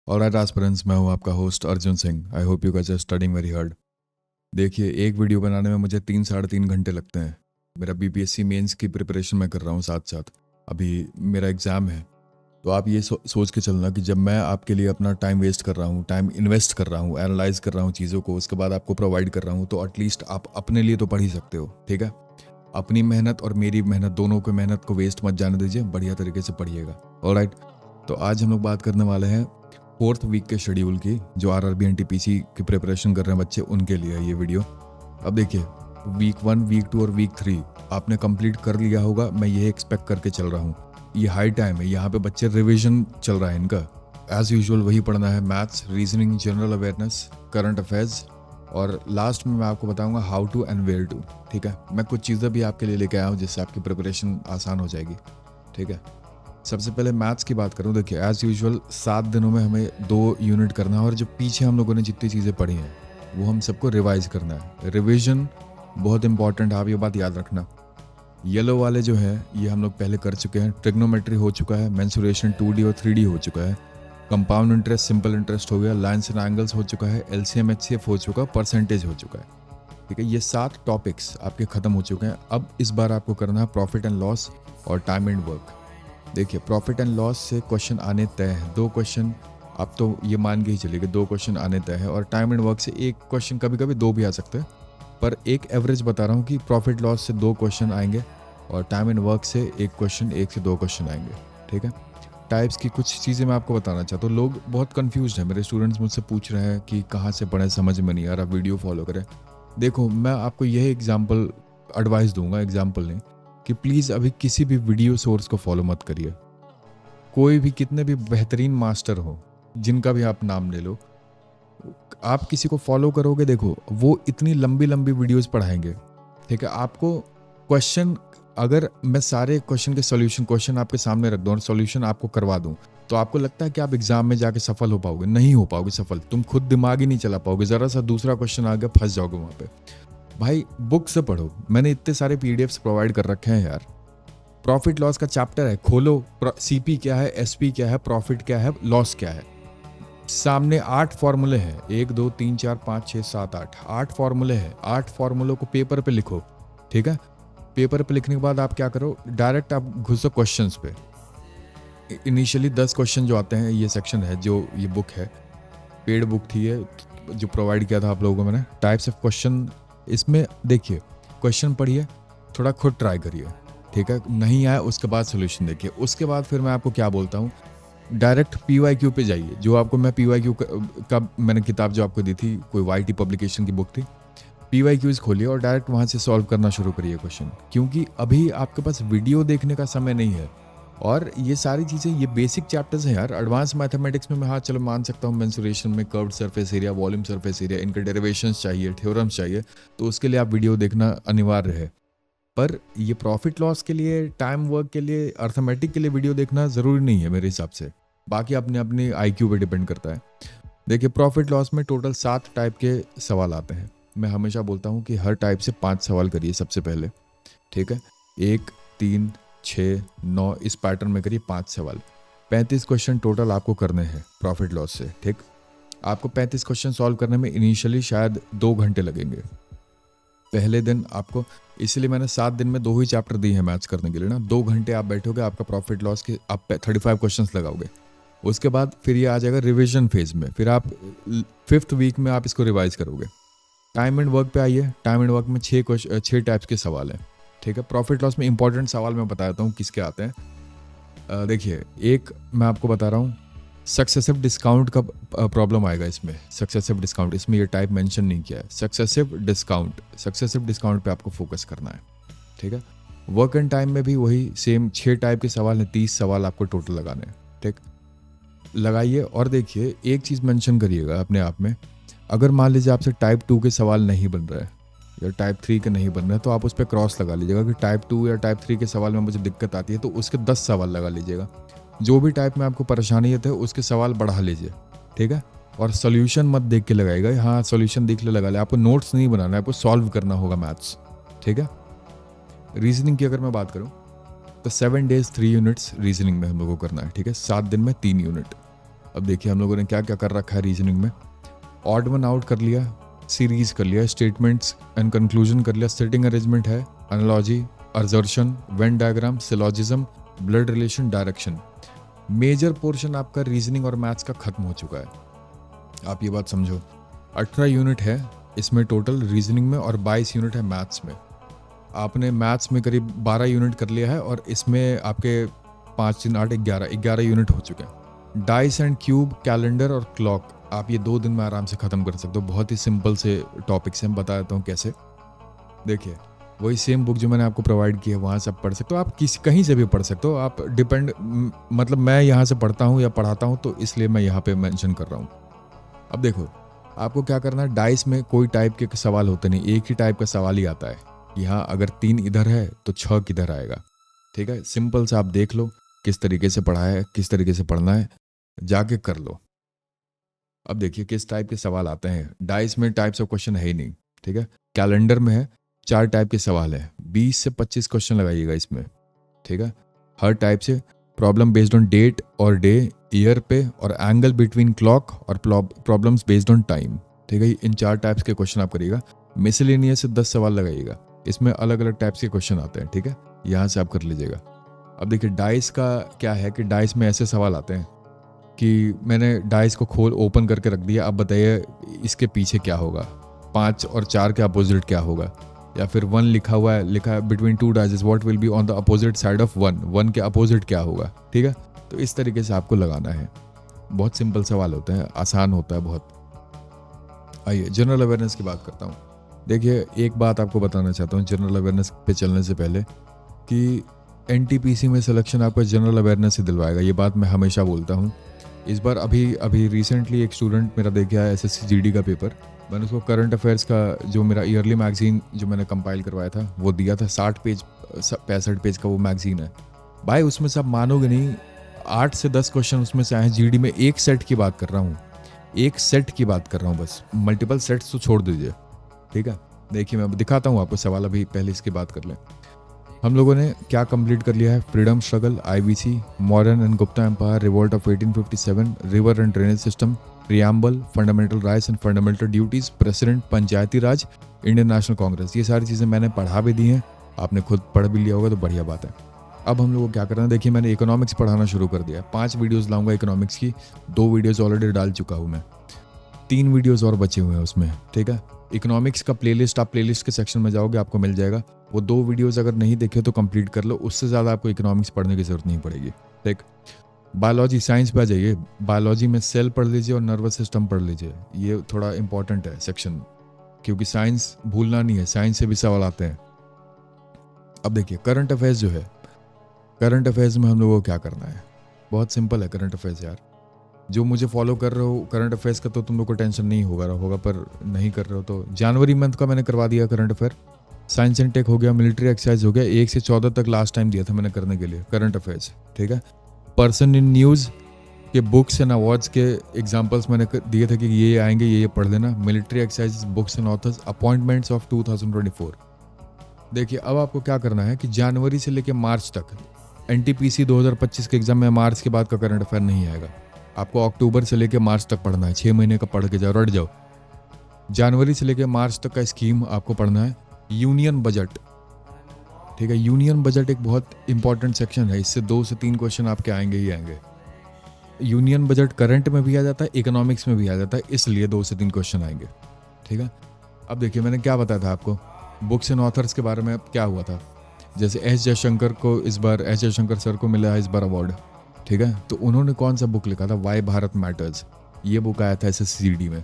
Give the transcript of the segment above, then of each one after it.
Alright aspirants, मैं हूं आपका host Arjun Singh. I hope you guys are studying very hard. देखिए, एक वीडियो बनाने में मुझे 3 साढ़े 3 घंटे लगते हैं। मेरा बीपीएससी मेंस की प्रिपरेशन मैं कर रहा हूं, साथ साथ अभी मेरा एग्ज़ाम है। तो आप ये सोच के चलना कि जब मैं आपके लिए अपना टाइम वेस्ट कर रहा हूँ, टाइम इन्वेस्ट कर रहा हूँ, एनालाइज कर रहा हूँ चीज़ों को, उसके बाद आपको प्रोवाइड कर रहा हूँ, तो एटलीस्ट आप अपने लिए तो पढ़ ही सकते हो। ठीक है, अपनी मेहनत और मेरी मेहनत, दोनों की मेहनत को वेस्ट मत जाने दीजिए, बढ़िया तरीके से पढ़िएगा। ऑलराइट, तो आज हम लोग बात करने वाले हैं 4th वीक के शेड्यूल की। जो आरआरबी एनटीपीसी की प्रिपरेशन कर रहे हैं बच्चे, उनके लिए है ये वीडियो। अब देखिए, वीक 1, वीक 2 और वीक 3 आपने कंप्लीट कर लिया होगा, मैं ये एक्सपेक्ट करके चल रहा हूँ। ये हाई टाइम है, यहाँ पे बच्चे रिवीजन चल रहा है इनका। एज यूजुअल वही पढ़ना है, maths, reasoning, general awareness, current affairs, और लास्ट में मैं आपको बताऊंगा how to and where to. ठीक है, मैं कुछ चीज़ें भी आपके लिए लेके आया हूँ जिससे आपकी प्रिपरेशन आसान हो जाएगी। ठीक है, सबसे पहले मैथ्स की बात करूँ। देखिए, एज यूजुअल 7 दिनों में हमें 2 यूनिट करना है, और जो पीछे हम लोगों ने जितनी चीज़ें पढ़ी हैं वो हम सबको रिवाइज करना है। रिवीजन बहुत इंपॉर्टेंट है, आप ये बात याद रखना। येलो वाले जो है ये हम लोग पहले कर चुके हैं। ट्रिग्नोमेट्री हो चुका है, मेंसुरेशन 2D और 3D हो चुका है, कंपाउंड इंटरेस्ट, सिंपल इंटरेस्ट हो गया, लाइन्स एंड एंगल्स हो चुका है, एलसीएम एचसीएफ हो चुका है, परसेंटेज हो चुका है। ठीक है, ये 7 टॉपिक्स आपके खत्म हो चुके हैं। अब इस बार आपको करना है प्रॉफिट एंड लॉस और टाइम एंड वर्क। देखिए, प्रॉफिट एंड लॉस से क्वेश्चन आने तय हैं, 2 क्वेश्चन। आप तो ये मान के ही चलिए कि 2 क्वेश्चन आने तय है, और टाइम एंड वर्क से 1 क्वेश्चन, कभी कभी 2 भी आ सकते हैं, पर एक एवरेज बता रहा हूँ कि प्रॉफिट लॉस से 2 क्वेश्चन आएंगे, और टाइम एंड वर्क से 1 क्वेश्चन, 1 से 2 क्वेश्चन आएंगे। ठीक है, टाइप्स की कुछ चीज़ें मैं आपको बताना चाहता हूँ। लोग बहुत कंफ्यूज हैं, मेरे स्टूडेंट्स मुझसे पूछ रहे हैं कि कहाँ से पढ़ें, समझ में नहीं आ रहा, वीडियो फॉलो करें। देखो, मैं आपको यही एग्जाम्पल एडवाइस दूंगा, एग्जाम्पल नहीं, कि प्लीज़ अभी किसी भी वीडियो सोर्स को फॉलो मत करिए। कोई भी, कितने भी बेहतरीन मास्टर हो, जिनका भी आप नाम ले लो, आप किसी को फॉलो करोगे, देखो वो इतनी लंबी लंबी वीडियोस पढ़ाएंगे। ठीक है, आपको क्वेश्चन, अगर मैं सारे क्वेश्चन के क्वेश्चन आपके सामने रख दूं और सॉल्यूशन आपको करवा दूं, तो आपको लगता है कि आप एग्जाम में जाके सफल हो पाओगे? नहीं हो पाओगे सफल। तुम खुद दिमाग ही नहीं चला पाओगे, जरा सा दूसरा क्वेश्चन आ गया, फंस जाओगे वहां पे। भाई, बुक से पढ़ो। मैंने इतने सारे पीडीएफ्स प्रोवाइड कर रखे हैं यार। प्रॉफिट लॉस का चैप्टर है, खोलो। सीपी क्या है, एसपी क्या है, प्रॉफिट क्या है, लॉस क्या है। सामने 8 फॉर्मूले हैं, 1 2 3 4 5 6 7 8 फॉर्मूले हैं। 8 फॉर्मूलों को पेपर पे लिखो। ठीक है, पेपर पे लिखने के बाद आप क्या करो, डायरेक्ट आप घुसो क्वेश्चंस पे। इनिशियली 10 क्वेश्चन जो आते हैं, ये सेक्शन है, जो ये बुक है, पेड बुक थी ये, जो प्रोवाइड किया था आप लोगों को मैंने। टाइप्स ऑफ क्वेश्चन, इसमें देखिए, क्वेश्चन पढ़िए, थोड़ा खुद ट्राई करिए। ठीक है, नहीं आया उसके बाद सोल्यूशन देखिए। उसके बाद फिर मैं आपको क्या बोलता हूँ, डायरेक्ट पीवाईक्यू पे जाइए। जो आपको मैं पीवाईक्यू का मैंने किताब जो आपको दी थी, कोई वाईटी पब्लिकेशन की बुक थी, पीवाईक्यूज खोलिए और डायरेक्ट वहाँ से सॉल्व करना शुरू करिए क्वेश्चन। क्योंकि अभी आपके पास वीडियो देखने का समय नहीं है, और ये सारी चीज़ें, ये बेसिक चैप्टर्स हैं यार। एडवांस मैथमेटिक्स में मैं, हाँ चलो मान सकता हूँ, मेंसुरेशन में curved surface area, volume surface area, इनके डेरिवेशंस चाहिए, थ्योरम्स चाहिए, तो उसके लिए आप वीडियो देखना अनिवार्य है। पर ये प्रॉफिट लॉस के लिए, टाइम वर्क के लिए, अर्थमेटिक के लिए वीडियो देखना ज़रूरी नहीं है मेरे हिसाब से। बाकी अपने अपने आईक्यू पे डिपेंड करता है। देखिए, प्रॉफिट लॉस में टोटल 7 टाइप के सवाल आते हैं। मैं हमेशा बोलता हूँ कि हर टाइप से 5 सवाल करिए सबसे पहले। ठीक है, 1 3 6 9, इस पैटर्न में करिए 5 सवाल। 35 क्वेश्चन टोटल आपको करने हैं प्रॉफिट लॉस से। ठीक, आपको 35 क्वेश्चन सॉल्व करने में इनिशियली शायद 2 घंटे लगेंगे पहले दिन आपको। इसलिए मैंने 7 दिन में 2 ही चैप्टर दिए हैं मैथ्स करने के लिए ना। 2 घंटे आप बैठोगे, आपका प्रॉफिट लॉस के आप 35 क्वेश्चंस लगाओगे। उसके बाद फिर ये आ जाएगा रिवीजन फेज में, फिर आप 5th वीक में आप इसको रिवाइज करोगे। टाइम एंड वर्क पे आइए। टाइम एंड वर्क में 6 टाइप्स के सवाल हैं। ठीक है, प्रॉफिट लॉस में इंपॉर्टेंट सवाल मैं बता देता हूँ किसके आते हैं। देखिए, एक मैं आपको बता रहा हूँ, सक्सेसिव डिस्काउंट का प्रॉब्लम आएगा इसमें। सक्सेसिव डिस्काउंट, इसमें ये टाइप मेंशन नहीं किया है। सक्सेसिव डिस्काउंट पे आपको फोकस करना है। ठीक है, वर्क एंड टाइम में भी वही सेम 6 टाइप के सवाल हैं, 30 सवाल आपको टोटल लगाने हैं। ठीक, लगाइए। और देखिए, एक चीज़ मेंशन करिएगा अपने आप में, अगर मान लीजिए आपसे टाइप 2 के सवाल नहीं बन रहा है या टाइप 3 के नहीं बन रहे हैं, तो आप उस पर क्रॉस लगा लीजिएगा कि टाइप 2 या टाइप 3 के सवाल में मुझे दिक्कत आती है, तो उसके 10 सवाल लगा लीजिएगा। जो भी टाइप में आपको परेशानी है उसके सवाल बढ़ा लीजिए। ठीक है, और सोल्यूशन मत देख के लगाएगा, हाँ सोल्यूशन देख ले लगा ले। आपको नोट्स नहीं बनाना है, आपको सॉल्व करना होगा मैथ्स। ठीक है, रीजनिंग की अगर मैं बात करूँ तो 7 days 3 यूनिट्स रीजनिंग में हम लोग को करना है। ठीक है, 7 दिन में 3 यूनिट। अब देखिए हम लोगों ने क्या क्या कर रखा है रीजनिंग में। ऑड वन आउट कर लिया, सीरीज कर लिया, स्टेटमेंट्स एंड कंक्लूजन कर लिया, सेटिंग अरेंजमेंट है, analogy, assertion, Venn diagram, syllogism, blood relation, direction. Major portion आपका रीजनिंग और मैथ्स का खत्म हो चुका है। आप ये बात समझो, 18 यूनिट है इसमें टोटल रीजनिंग में और 22 यूनिट है मैथ्स में। आपने मैथ्स में करीब 12 यूनिट कर लिया है और इसमें आपके 5 3 8 11 यूनिट हो चुके हैं। डाइस एंड क्यूब, कैलेंडर और क्लॉक आप ये 2 दिन में आराम से ख़त्म कर सकते हो। बहुत ही सिंपल से टॉपिक्स हैं, बता देता हूँ कैसे। देखिए वही सेम बुक जो मैंने आपको प्रोवाइड की है वहाँ से आप पढ़ सकते हो। आप कहीं से भी पढ़ सकते हो। आप डिपेंड मतलब मैं यहाँ से पढ़ता हूँ या पढ़ाता हूँ तो इसलिए मैं यहाँ पे मेंशन कर रहा हूँ। अब देखो आपको क्या करना है, डाइस में कोई टाइप के सवाल होते नहीं, एक ही टाइप का सवाल ही आता है। यहाँ अगर 3 इधर है तो 6 किधर आएगा। ठीक है, सिंपल से आप देख लो किस तरीके से पढ़ा है, किस तरीके से पढ़ना है, जाके कर लो। अब देखिए किस टाइप के सवाल आते हैं। डाइस में टाइप्स ऑफ क्वेश्चन है ही नहीं। ठीक है, कैलेंडर में है 4 टाइप के सवाल हैं, 20 से 25 क्वेश्चन लगाइएगा इसमें। ठीक है, हर टाइप से प्रॉब्लम बेस्ड ऑन डेट और डे, ईयर पे, और एंगल बिटवीन क्लॉक, और प्रॉब्लम्स बेस्ड ऑन टाइम। ठीक है, इन 4 टाइप्स के क्वेश्चन आप करिएगा। मिसलेनियस से 10 सवाल लगाइएगा, इसमें अलग अलग टाइप्स के क्वेश्चन आते हैं। ठीक है, यहाँ से आप कर लीजिएगा। अब देखिए डाइस का क्या है कि डाइस में ऐसे सवाल आते हैं कि मैंने डाइस को ओपन करके रख दिया, अब बताइए इसके पीछे क्या होगा, 5 और 4 के अपोजिट क्या होगा। या फिर 1 लिखा है between 2 dices what will be on the opposite side of 1 के अपोजिट क्या होगा। ठीक है, तो इस तरीके से आपको लगाना है। बहुत सिंपल सवाल होते हैं, आसान होता है बहुत। आइए जनरल अवेयरनेस की बात करता हूँ। देखिए एक बात आपको बताना चाहता हूँ जनरल अवेयरनेस पे चलने से पहले कि एनटीपीसी में सिलेक्शन आपको जनरल अवेयरनेस से दिलवाएगा। ये बात मैं हमेशा बोलता हूँ। इस बार अभी रिसेंटली एक स्टूडेंट मेरा दे के आया एसएससी जीडी का पेपर। मैंने उसको करंट अफेयर्स का जो मेरा ईयरली मैगजीन जो मैंने कंपाइल करवाया था वो दिया था। 60 पेज 65 पेज का वो मैगजीन है भाई। उसमें से आप मानोगे नहीं 8 से 10 क्वेश्चन उसमें से आए हैं जीडी में। एक सेट की बात कर रहा हूँ, एक सेट की बात कर रहा हूँ बस, मल्टीपल सेट्स तो छोड़ दीजिए। ठीक है, देखिए मैं दिखाता हूँ आपको सवाल, अभी पहले इसकी बात कर लें। हम लोगों ने क्या कंप्लीट कर लिया है, freedom struggle, IVC, modern and Gupta empire, revolt of 1857, river and drainage system, preamble, fundamental rights and fundamental duties, president, Panchayati Raj, Indian National Congress. ये सारी चीज़ें मैंने पढ़ा भी दी हैं, आपने खुद पढ़ भी लिया होगा तो बढ़िया बात है। अब हम लोग को क्या करना है, देखिए मैंने इकोनॉमिक्स पढ़ाना शुरू कर दिया है। 5 वीडियोज़ लाऊंगा इकोनॉमिक्स की, 2 वीडियोज़ ऑलरेडी डाल चुका हूँ मैं, 3 वीडियोज़ और बचे हुए हैं उसमें। ठीक है, इकोनॉमिक्स का प्लेलिस्ट, आप प्लेलिस्ट के सेक्शन में जाओगे आपको मिल जाएगा। वो 2 वीडियोस अगर नहीं देखे तो कंप्लीट कर लो, उससे ज़्यादा आपको इकोनॉमिक्स पढ़ने की जरूरत नहीं पड़ेगी। ठीक, बायोलॉजी, साइंस पे आ जाइए। बायोलॉजी में सेल पढ़ लीजिए और नर्वस सिस्टम पढ़ लीजिए। ये थोड़ा इंपॉर्टेंट है सेक्शन, क्योंकि साइंस भूलना नहीं है, साइंस से भी सवाल आते हैं। अब देखिए करंट अफेयर्स जो है, करंट अफेयर्स में हम लोगों को क्या करना है, बहुत सिंपल है करंट अफेयर्स यार। जो मुझे फॉलो कर रहे हो करंट अफेयर्स का तो तुम लोग को टेंशन नहीं होगा, पर नहीं कर रहे हो तो जनवरी मंथ का मैंने करवा दिया current affair. Science and tech हो गया, मिलिट्री एक्सरसाइज हो गया, 1 से 14 तक लास्ट टाइम दिया था मैंने करने के लिए करंट अफेयर्स। ठीक है, पर्सन इन न्यूज़ के बुक्स एंड अवार्ड्स के एग्जांपल्स मैंने दिए थे कि ये आएंगे, ये पढ़ लेना। Military exercise, books and authors, appointments of 2024। देखिए अब आपको क्या करना है कि जनवरी से लेकर मार्च तक, एनटीपीसी 2025 के एग्जाम में मार्च के बाद का करंट अफेयर नहीं आएगा। आपको अक्टूबर से लेकर मार्च तक पढ़ना है, 6 महीने का पढ़ के जाओ, रट जाओ। जनवरी से लेकर मार्च तक का स्कीम आपको पढ़ना है। यूनियन बजट, ठीक है, यूनियन बजट एक बहुत इंपॉर्टेंट सेक्शन है, इससे 2 से 3 क्वेश्चन आपके आएंगे ही आएंगे। यूनियन बजट करंट में भी आ जाता है, इकोनॉमिक्स में भी आ जाता है, इसलिए 2 से 3 क्वेश्चन आएंगे। ठीक है, अब देखिए मैंने क्या बताया था आपको बुक्स एंड ऑथर्स के बारे में। क्या हुआ था, जैसे एस जयशंकर को इस बार, एस जयशंकर सर को मिला है इस बार अवार्ड। ठीक है, तो उन्होंने कौन सा बुक लिखा था, वाई भारत मैटर्स, ये बुक आया था एसएससीडी में।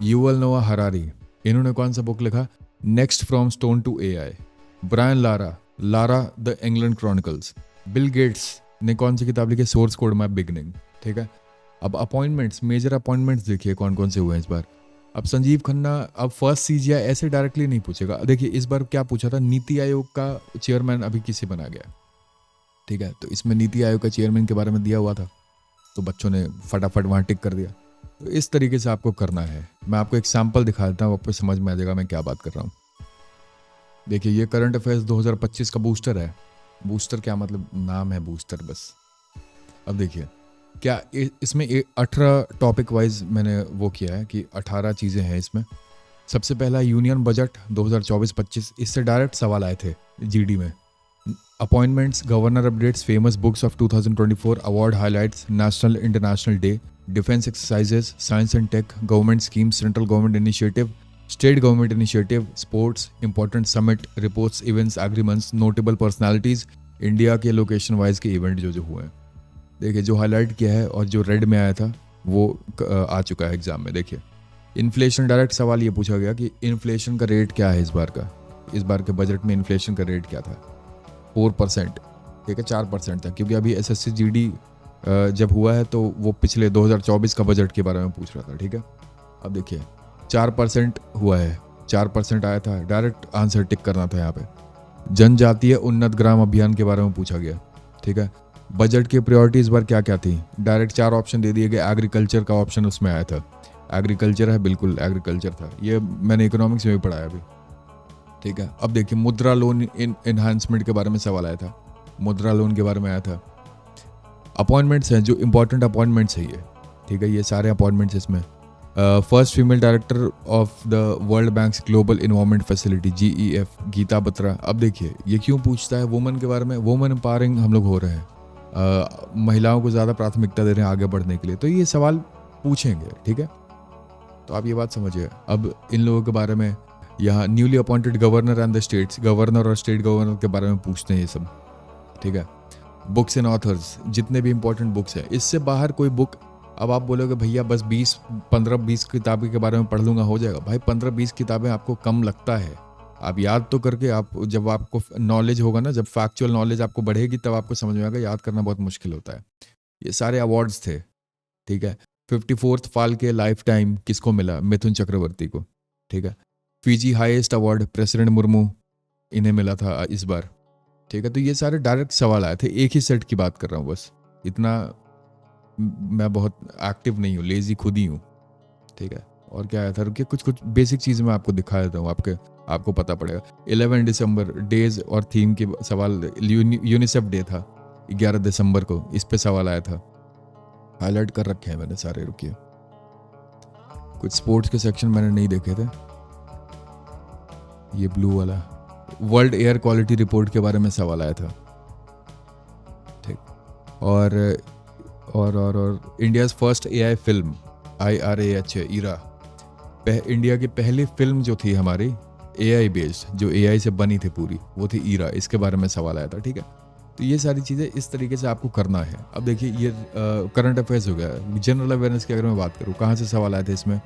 युवल नोआ हरारी, इन्होंने कौन सा बुक लिखा, next from stone to AI. Brian Lara the England chronicles. Bill Gates ने कौन सी किताब लिखी, सोर्स कोड माय बिगनिंग। ठीक है, अब अपॉइंटमेंट्स, मेजर अपॉइंटमेंट्स देखिए कौन कौन से हुए हैं इस बार। अब संजीव खन्ना, अब फर्स्ट सीजीआई ऐसे डायरेक्टली नहीं पूछेगा। देखिए इस बार क्या पूछा था, नीति आयोग का चेयरमैन अभी किसे बना गया। ठीक है, तो इसमें नीति आयोग का चेयरमैन के बारे में दिया हुआ था, तो बच्चों ने फटाफट वहाँ टिक कर दिया। तो इस तरीके से आपको करना है। मैं आपको एक सैंपल दिखा देता हूँ, आपको समझ में आ जाएगा मैं क्या बात कर रहा हूँ। देखिए ये करंट अफेयर्स 2025 का बूस्टर है। बूस्टर क्या मतलब, नाम है बूस्टर बस। अब देखिए क्या इसमें 18 टॉपिक वाइज मैंने वो किया है कि 18 चीज़ें हैं इसमें। सबसे पहला यूनियन बजट 2024-25, इससे डायरेक्ट सवाल आए थे जीडी में। Appointments, governor updates, famous books of 2024, award highlights, national international day, defence exercises, science and tech, government schemes, central government initiative, state government initiative, sports, important summit, reports, events, agreements, notable personalities, India के location wise के event जो हुए हैं। देखिए जो highlight किया है और जो रेड में आया था वो आ चुका है एग्जाम में। देखिए इन्फ्लेशन, डायरेक्ट सवाल ये पूछा गया कि इन्फ्लेशन का रेट क्या है इस बार का। इस बार के बजट में इन्फ्लेशन का रेट क्या था? 4%, ठीक है, 4% था, क्योंकि अभी एसएससी जीडी जब हुआ है तो वो पिछले 2024 का बजट के बारे में पूछ रहा था, ठीक है। अब देखिए 4% हुआ है, 4% आया था, डायरेक्ट आंसर टिक करना था यहाँ पे। जनजातीय उन्नत ग्राम अभियान के बारे में पूछा गया, ठीक है। बजट की प्रायोरिटी इस बार क्या क्या थी? डायरेक्ट 4 ऑप्शन दे दिए गए। एग्रीकल्चर का ऑप्शन उसमें आया था, एग्रीकल्चर है, बिल्कुल एग्रीकल्चर था, ये मैंने इकोनॉमिक्स में भी पढ़ाया अभी, ठीक है। अब देखिए मुद्रा लोन एनहांसमेंट के बारे में सवाल आया था, मुद्रा लोन के बारे में आया था। अपॉइंटमेंट्स हैं जो इंपॉर्टेंट अपॉइंटमेंट्स है ये, ठीक है, ये सारे अपॉइंटमेंट्स इसमें। First female director of the World Bank's Global Environment Facility GEF, Geeta Batra. अब देखिए ये क्यों पूछता है वुमेन के बारे में? वुमेन एम्पावरिंग हम लोग हो रहे हैं, महिलाओं को ज़्यादा प्राथमिकता दे रहे हैं आगे बढ़ने के लिए, तो ये सवाल पूछेंगे, ठीक है। तो आप ये बात समझिए। अब इन लोगों के बारे में यहाँ newly appointed governor and the states, governor और स्टेट गवर्नर के बारे में पूछते हैं ये सब, ठीक है। बुक्स एंड ऑथर्स, जितने भी इंपॉर्टेंट बुक्स हैं, इससे बाहर कोई बुक। अब आप बोलोगे भैया बस 15-20 किताबें के बारे में पढ़ लूँगा हो जाएगा। भाई 15-20 किताबें आपको कम लगता है, आप याद तो करके, आप जब आपको नॉलेज होगा ना, जब फैक्चुअल नॉलेज आपको बढ़ेगी तब आपको समझ में आएगा, याद करना बहुत मुश्किल होता है। ये सारे अवार्ड्स थे, ठीक है। 54th फाल के लाइफ टाइम किसको मिला? मिथुन चक्रवर्ती को, ठीक है। Fiji highest award president Murmu, इन्हें मिला था इस बार, ठीक है। तो ये सारे डायरेक्ट सवाल आए थे, एक ही सेट की बात कर रहा हूँ बस, इतना मैं बहुत एक्टिव नहीं हूँ, लेजी खुद ही हूँ, ठीक है। और क्या आया था, रुकिए कुछ बेसिक चीज़ मैं आपको दिखा देता हूँ, आपको पता पड़ेगा। 11 दिसंबर डेज और थीम के सवाल, यूनिसेफ डे था 11 दिसंबर को, इस पे सवाल आया था, हाईलाइट कर रखे हैं मैंने सारे, रुकिए। कुछ स्पोर्ट्स के सेक्शन मैंने नहीं देखे थे, ये ब्लू वाला वर्ल्ड एयर क्वालिटी रिपोर्ट के बारे में सवाल आया था, ठीक। और India's first AI film IRAH Irah, India की पहली फिल्म जो थी हमारी AI बेस्ड, जो AI से बनी थी पूरी, वो थी ईरा, इसके बारे में सवाल आया था, ठीक है। तो ये सारी चीज़ें इस तरीके से आपको करना है। अब देखिए ये करंट अफेयर्स हो गया। जनरल अवेयरनेस की अगर मैं बात करूँ, कहाँ से सवाल आए थे इसमें?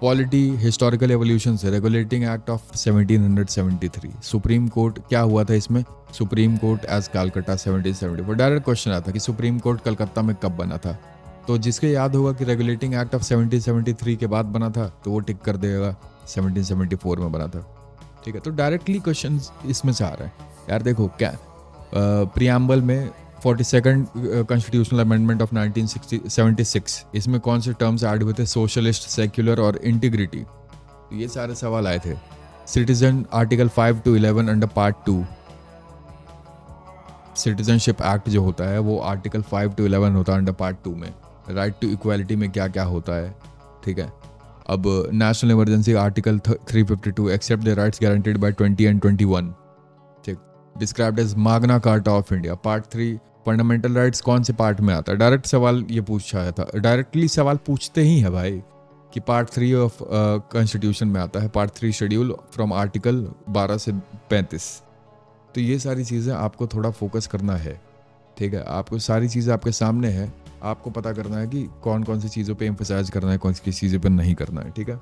पॉलिटी हिस्टोरिकल एवोल्यूशन से, regulating act of 1773, supreme court क्या हुआ था इसमें? Supreme court as Calcutta 1774। Direct question आता कि सुप्रीम कोर्ट कलकत्ता में कब बना था? तो जिसके याद होगा कि रेगुलेटिंग एक्ट ऑफ 1773 के बाद बना था तो वो टिक कर देगा 1774 में बना था, ठीक है। तो डायरेक्टली क्वेश्चन इसमें से आ रहा है यार। देखो क्या प्रियम्बल में 42nd कॉन्स्टिट्यूशनल अमेंडमेंट ऑफ 1976, इसमें कौन से टर्म्स ऐड हुए थे? सोशलिस्ट, सेक्युलर और इंटीग्रिटी। तो ये सारे सवाल आए थे। Citizen article 5 to 11 under part 2, citizenship act जो होता है वो आर्टिकल 5 to 11 होता है अंडर पार्ट 2 में। राइट टू इक्वालिटी में क्या क्या होता है, ठीक है। अब national emergency article 352, except the rights guaranteed by 20 and 21, ठीक। Described as Magna Carta of India, part 3 fundamental rights कौन से पार्ट में आता है? डायरेक्ट सवाल ये पूछा था, डायरेक्टली सवाल पूछते ही है भाई कि पार्ट 3 ऑफ कॉन्स्टिट्यूशन में आता है, पार्ट 3 शेड्यूल फ्रॉम आर्टिकल 12 से 35। तो ये सारी चीज़ें आपको थोड़ा फोकस करना है, ठीक है। आपको सारी चीज़ें आपके सामने है, आपको पता करना है कि कौन कौन सी चीज़ों पे एम्फसाइज करना है, कौन सी चीज़ों पे नहीं करना है, ठीक है।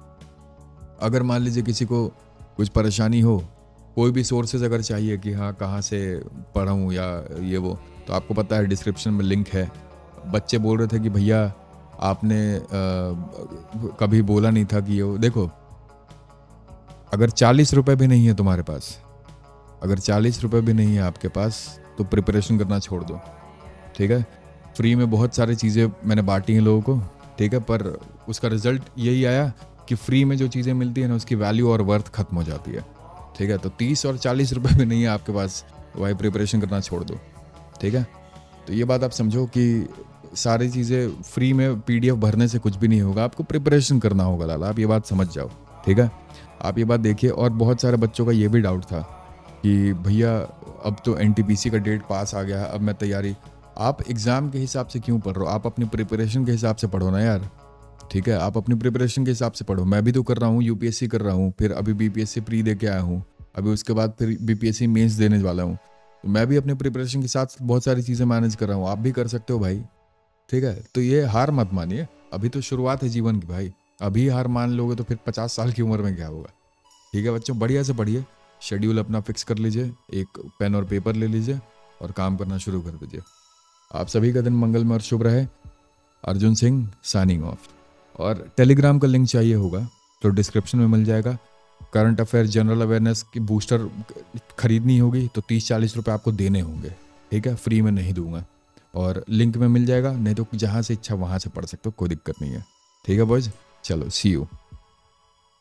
अगर मान लीजिए किसी को कुछ परेशानी हो, कोई भी सोर्सेज अगर चाहिए कि हाँ कहाँ से पढ़ूँ या ये वो, तो आपको पता है डिस्क्रिप्शन में लिंक है। बच्चे बोल रहे थे कि भैया आपने कभी बोला नहीं था कि ये देखो, अगर 40 रुपये भी नहीं है तुम्हारे पास, अगर 40 रुपये भी नहीं है आपके पास, तो प्रिपरेशन करना छोड़ दो, ठीक है। फ्री में बहुत सारी चीज़ें मैंने बांटी हैं लोगों को, ठीक है, पर उसका रिजल्ट यही आया कि फ्री में जो चीज़ें मिलती है ना उसकी वैल्यू और वर्थ खत्म हो जाती है, ठीक है। तो 30 और 40 रुपये भी नहीं है आपके पास, तो भाई प्रिपरेशन करना छोड़ दो, ठीक है। तो ये बात आप समझो कि सारी चीज़ें फ्री में पीडीएफ भरने से कुछ भी नहीं होगा, आपको प्रिपरेशन करना होगा लाला, आप ये बात समझ जाओ। ठीक है, आप ये बात देखिए। और बहुत सारे बच्चों का ये भी डाउट था कि भैया अब तो एनटीपीसी का डेट पास आ गया है, अब मैं तैयारी। आप एग्ज़ाम के हिसाब से क्यों पढ़ रहे हो? आप अपनी प्रिपरेशन के हिसाब से पढ़ो ना यार। ठीक है, आप अपनी प्रिपरेशन के हिसाब से पढ़ो। मैं भी तो कर रहा हूँ, यूपीएससी कर रहा हूँ, फिर अभी बीपीएससी प्री दे के आया हूँ, अभी उसके बाद फिर बीपीएससी मेंस देने वाला हूँ। तो मैं भी अपने प्रिपरेशन के साथ बहुत सारी चीज़ें मैनेज कर रहा हूँ, आप भी कर सकते हो भाई। ठीक है, तो ये हार मत मानिए, अभी तो शुरुआत है जीवन की भाई। अभी हार मान लोगे तो फिर 50 साल की उम्र में क्या होगा। ठीक है बच्चों, बढ़िया से पढ़िए, शेड्यूल अपना फिक्स कर लीजिए, एक पेन और पेपर ले लीजिए और काम करना शुरू कर दीजिए। आप सभी का दिन मंगलमय और शुभ रहे। Arjun Singh signing off. और टेलीग्राम का लिंक चाहिए होगा तो डिस्क्रिप्शन में मिल जाएगा। करंट अफेयर जनरल अवेयरनेस की बूस्टर खरीदनी होगी तो 30-40 रुपये आपको देने होंगे। ठीक है, फ्री में नहीं दूंगा, और लिंक में मिल जाएगा, नहीं तो जहाँ से इच्छा वहाँ से पढ़ सकते हो, कोई दिक्कत नहीं है। ठीक है बॉयज, चलो सी यू।